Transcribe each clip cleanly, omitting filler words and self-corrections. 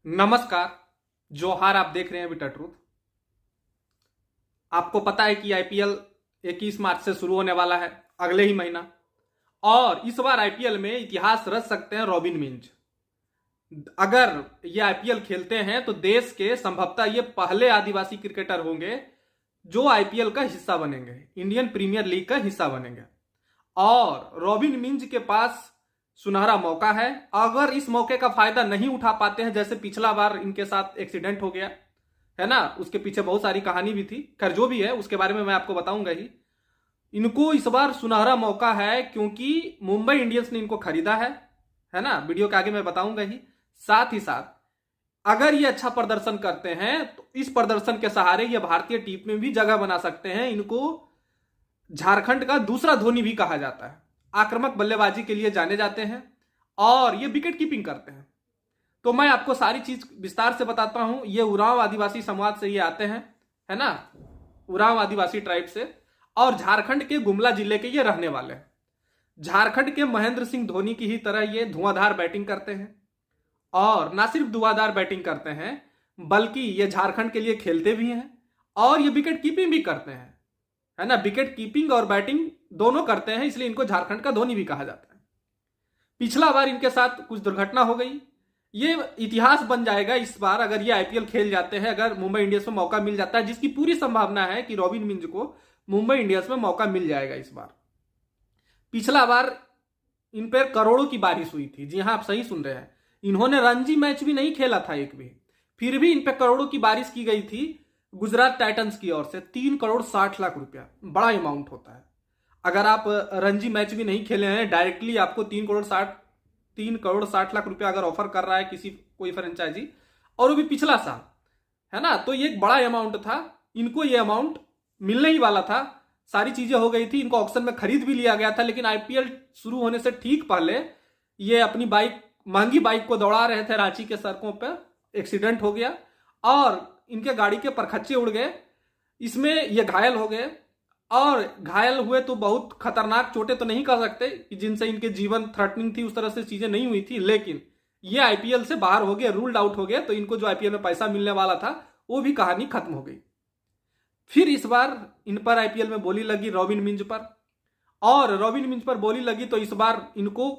नमस्कार। जोहार। आप देख रहे हैं बिटर ट्रूथ। आपको पता है कि आईपीएल 21 मार्च से शुरू होने वाला है, अगले ही महीना। और इस बार आईपीएल में इतिहास रच सकते हैं रॉबिन मिंज। अगर ये आईपीएल खेलते हैं तो देश के संभवतः ये पहले आदिवासी क्रिकेटर होंगे जो आईपीएल का हिस्सा बनेंगे, इंडियन प्रीमियर लीग का हिस्सा बनेंगे। और रॉबिन मिंज के पास सुनहरा मौका है। अगर इस मौके का फायदा नहीं उठा पाते हैं, जैसे पिछला बार इनके साथ एक्सीडेंट हो गया है ना, उसके पीछे बहुत सारी कहानी भी थी, खैर जो भी है उसके बारे में मैं आपको बताऊंगा ही। इनको इस बार सुनहरा मौका है क्योंकि मुंबई इंडियंस ने इनको खरीदा है ना, वीडियो के आगे मैं बताऊंगा ही। साथ ही साथ अगर ये अच्छा प्रदर्शन करते हैं तो इस प्रदर्शन के सहारे ये भारतीय टीम में भी जगह बना सकते हैं। इनको झारखंड का दूसरा धोनी भी कहा जाता है। आक्रामक बल्लेबाजी के लिए जाने जाते हैं और ये विकेट कीपिंग करते हैं। तो मैं आपको सारी चीज विस्तार से बताता हूं। ये उरांव आदिवासी समाज से ये आते हैं, है ना, उरांव आदिवासी ट्राइब से, और झारखंड के गुमला जिले के ये रहने वाले हैं। झारखंड के महेंद्र सिंह धोनी की ही तरह ये धुआंधार बैटिंग करते हैं, और ना सिर्फ धुआंधार बैटिंग करते हैं बल्कि ये झारखंड के लिए खेलते भी हैं और ये विकेट कीपिंग भी करते हैं, है ना। विकेट कीपिंग और बैटिंग दोनों करते हैं, इसलिए इनको झारखंड का धोनी भी कहा जाता है। पिछला बार इनके साथ कुछ दुर्घटना हो गई, ये इतिहास बन जाएगा इस बार अगर ये आईपीएल खेल जाते हैं। अगर मुंबई इंडियंस में मौका मिल जाता है, जिसकी पूरी संभावना है कि रॉबिन मिंज को मुंबई इंडियंस में मौका मिल जाएगा इस बार। पिछला बार इन पर करोड़ों की बारिश हुई थी। जी हां, आप सही सुन रहे हैं। इन्होंने रणजी मैच भी नहीं खेला था एक भी, फिर भी इन पर करोड़ों की बारिश की गई थी गुजरात टाइटंस की ओर से। 3 करोड़ 60 लाख रुपया बड़ा अमाउंट होता है। अगर आप रणजी मैच भी नहीं खेले हैं, डायरेक्टली आपको 3 करोड़ 60 लाख रुपया अगर ऑफर कर रहा है कोई फ्रेंचाइजी, और वो भी पिछला साल, है ना, तो ये एक बड़ा अमाउंट था। इनको ये अमाउंट मिलने ही वाला था। सारी चीजें हो गई थी, इनको ऑक्शन में खरीद भी लिया गया था, लेकिन आईपीएल शुरू होने से ठीक पहले ये अपनी महंगी बाइक को दौड़ा रहे थे रांची के सड़कों पर, एक्सीडेंट हो गया और इनके गाड़ी के परखच्चे उड़ गए। इसमें ये घायल हो गए, और घायल हुए तो बहुत खतरनाक चोटें तो नहीं कर सकते कि जिनसे इनके जीवन थ्रेटनिंग थी, उस तरह से चीजें नहीं हुई थी, लेकिन ये आईपीएल से बाहर हो गए, रूल्ड आउट हो गए। तो इनको जो आईपीएल में पैसा मिलने वाला था वो भी कहानी खत्म हो गई। फिर इस बार इन पर आईपीएल में बोली लगी रॉबिन मिंज पर, और रॉबिन मिंज पर बोली लगी तो इस बार इनको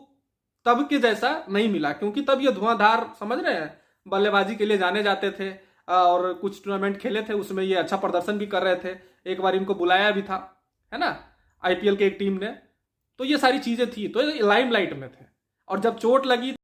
तब के जैसा नहीं मिला, क्योंकि तब ये धुआंधार, समझ रहे हैं, बल्लेबाजी के लिए जाने जाते थे और कुछ टूर्नामेंट खेले थे, उसमें ये अच्छा प्रदर्शन भी कर रहे थे। एक बार इनको बुलाया भी था, है ना, आईपीएल की एक टीम ने। तो ये सारी चीजें थी, तो ये लाइमलाइट में थे। और जब चोट लगी